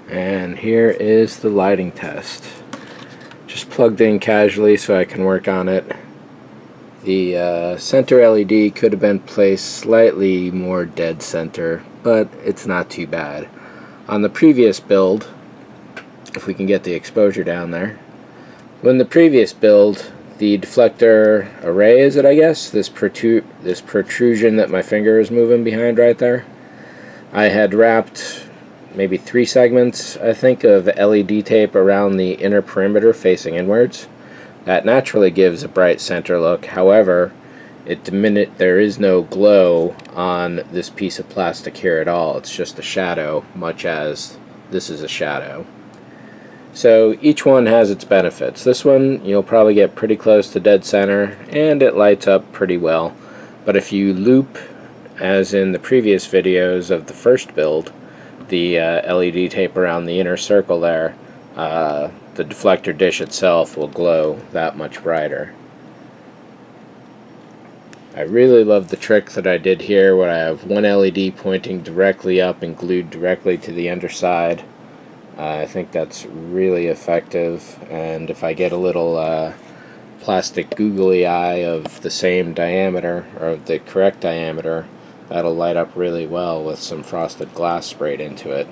And here is the lighting test. Just plugged in casually so I can work on it. The center LED could have been placed slightly more dead center, but it's not too bad. On the previous build, if we can get the exposure down there, when the previous build, the deflector array, is it, I guess, this protrusion that my finger is moving behind right there, I had wrapped maybe 3 segments, I think, of LED tape around the inner perimeter facing inwards. That naturally gives a bright center look. However, there is no glow on this piece of plastic here at all. It's just a shadow, much as this is a shadow. So each one has its benefits. This one you'll probably get pretty close to dead center, and it lights up pretty well. But if you loop, as in the previous videos of the first build, the LED tape around the inner circle there, the deflector dish itself will glow that much brighter. I really love the trick that I did here where I have one LED pointing directly up and glued directly to the underside. I think that's really effective, and if I get a little plastic googly eye of the same diameter, or the correct diameter, that'll light up really well with some frosted glass sprayed into it.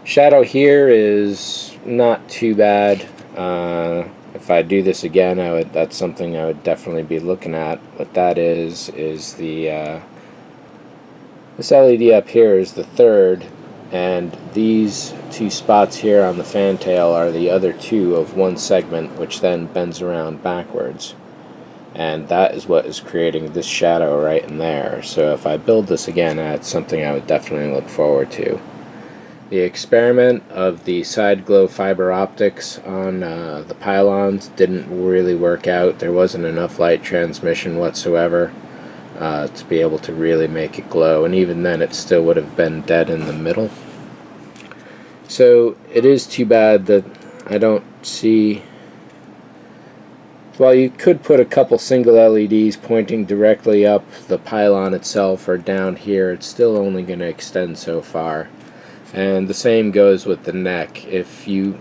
Shadow here is not too bad. If I do this again, that's something I would definitely be looking at. What that is the this LED up here is the third, and these 2 spots here on the fantail are the other 2 of one segment, which then bends around backwards. And that is what is creating this shadow right in there. So if I build this again, that's something I would definitely look forward to. The experiment of the side glow fiber optics on the pylons didn't really work out. There wasn't enough light transmission whatsoever to be able to really make it glow, and even then it still would have been dead in the middle. So it is too bad that I don't see... While you could put a couple single LEDs pointing directly up the pylon itself or down here, it's still only going to extend so far. And the same goes with the neck. You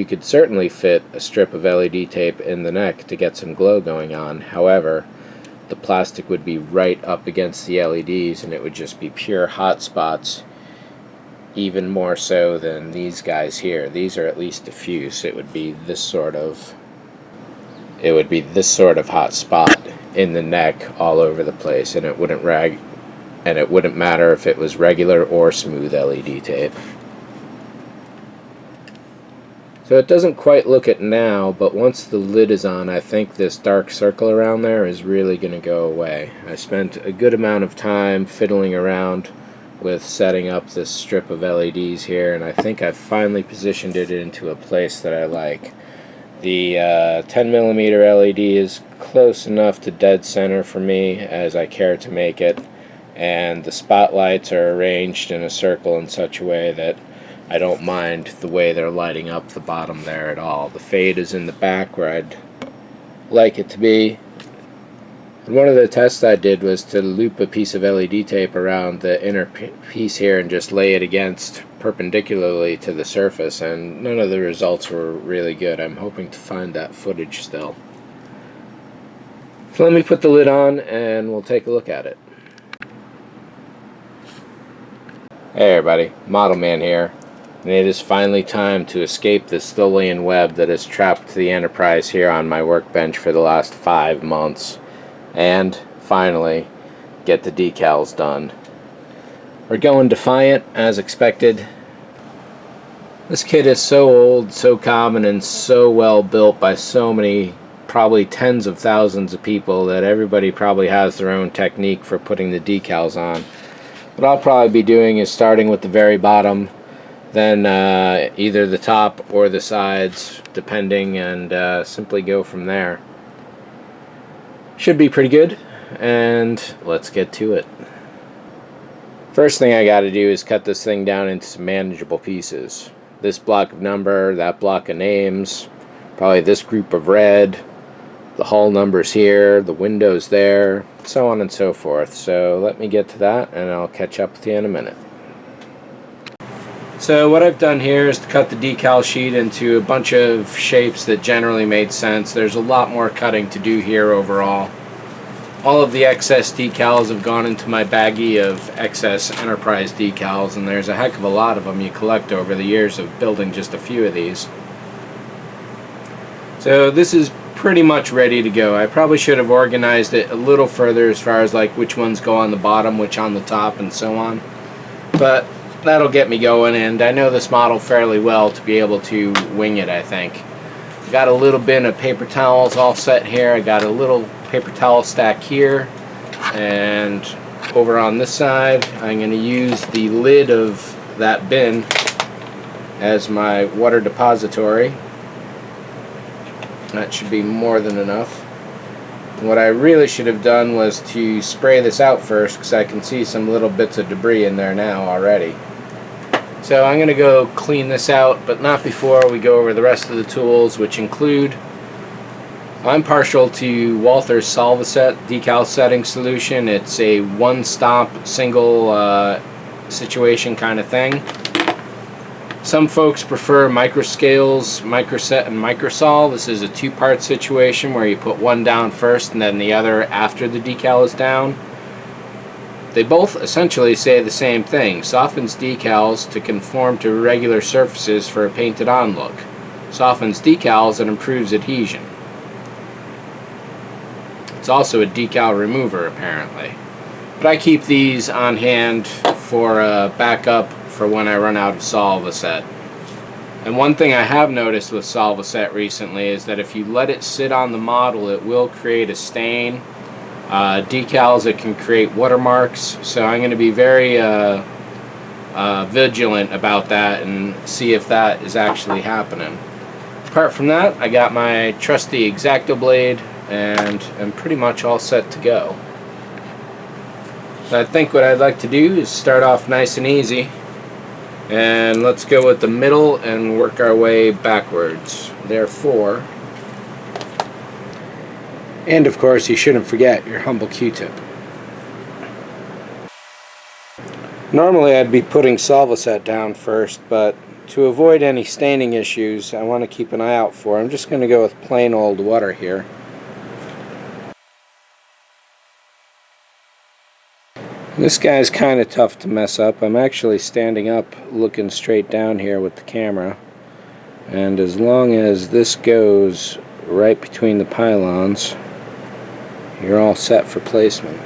could certainly fit a strip of LED tape in the neck to get some glow going on. However, the plastic would be right up against the LEDs and it would just be pure hot spots, even more so than these guys here. These are at least diffuse. It would be this sort of hot spot in the neck all over the place, and it wouldn't matter if it was regular or smooth LED tape. So it doesn't quite look it now, but once the lid is on, I think this dark circle around there is really going to go away. I spent a good amount of time fiddling around with setting up this strip of LEDs here, and I think I've finally positioned it into a place that I like. The 10mm LED is close enough to dead center for me as I care to make it, and the spotlights are arranged in a circle in such a way that I don't mind the way they're lighting up the bottom there at all. The fade is in the back where I'd like it to be. And one of the tests I did was to loop a piece of LED tape around the inner piece here and just lay it against perpendicularly to the surface, and none of the results were really good. I'm hoping to find that footage still. So let me put the lid on and we'll take a look at it. Hey everybody, Model Man here, and it is finally time to escape this Tholian web that has trapped the Enterprise here on my workbench for the last 5 months, and finally get the decals done. We're going Defiant as expected. This kit is so old, so common, and so well built by so many, probably tens of thousands of people, that everybody probably has their own technique for putting the decals on. What I'll probably be doing is starting with the very bottom, then either the top or the sides, depending, and simply go from there. Should be pretty good, and let's get to it. First thing I gotta do is cut this thing down into some manageable pieces. This block of number, that block of names, probably this group of red, the hull numbers here, the windows there, so on and so forth. So let me get to that and I'll catch up with you in a minute. So what I've done here is to cut the decal sheet into a bunch of shapes that generally made sense. There's a lot more cutting to do here overall. All of the excess decals have gone into my baggie of excess Enterprise decals, and there's a heck of a lot of them you collect over the years of building just a few of these. So this is pretty much ready to go. I probably should have organized it a little further as far as like which ones go on the bottom, which on the top, and so on. But that'll get me going, and I know this model fairly well to be able to wing it, I think. I got a little bin of paper towels all set here. I got a little paper towel stack here, and over on this side I'm going to use the lid of that bin as my water depository. That should be more than enough. What I really should have done was to spray this out first, because I can see some little bits of debris in there now already. So I'm going to go clean this out, but not before we go over the rest of the tools, which include, I'm partial to Walther's Solvaset decal setting solution. It's a one-stop, single situation kind of thing. Some folks prefer Microscales, Microset, and Microsol. This is a two-part situation where you put one down first and then the other after the decal is down. They both essentially say the same thing: softens decals to conform to regular surfaces for a painted-on look. Softens decals and improves adhesion. It's also a decal remover, apparently. But I keep these on hand for backup for when I run out of Solvaset. And one thing I have noticed with Solvaset recently is that if you let it sit on the model, it will create a stain. Decals, it can create watermarks, so I'm going to be very vigilant about that and see if that is actually happening. Apart from that, I got my trusty X-Acto blade and I'm pretty much all set to go. So I think what I'd like to do is start off nice and easy, and let's go with the middle and work our way backwards. Therefore, and of course you shouldn't forget your humble Q-tip. Normally I'd be putting Solvaset down first, but to avoid any staining issues I want to keep an eye out for. I'm just going to go with plain old water here. This guy's kind of tough to mess up. I'm actually standing up looking straight down here with the camera, and as long as this goes right between the pylons, you're all set for placement.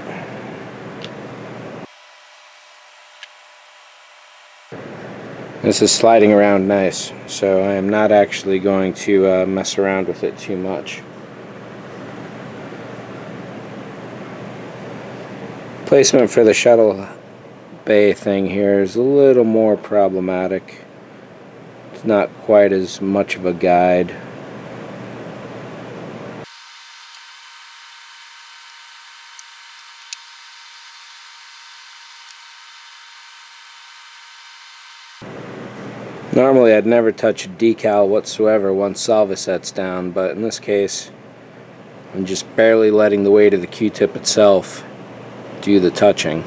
This is sliding around nice, so I am not actually going to mess around with it too much. Placement for the shuttle bay thing here is a little more problematic. It's not quite as much of a guide. Normally I'd never touch a decal whatsoever once Solvaset's down, but in this case I'm just barely letting the weight of the Q-tip itself do the touching.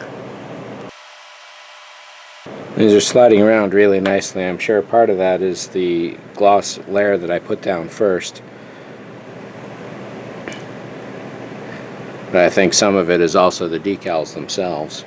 These are sliding around really nicely. I'm sure part of that is the gloss layer that I put down first, but I think some of it is also the decals themselves.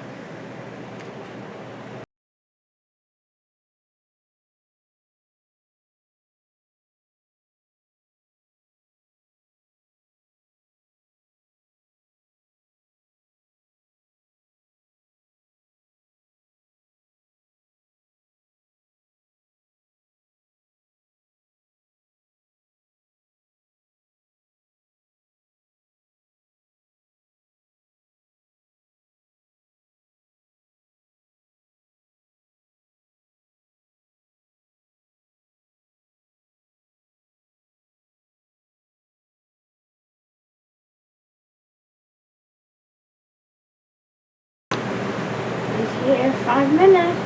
Here, 5 minutes.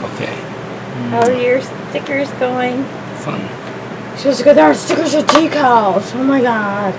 Okay. How are your stickers going? Fun. Supposed to go there and stickers with decals. Oh my god.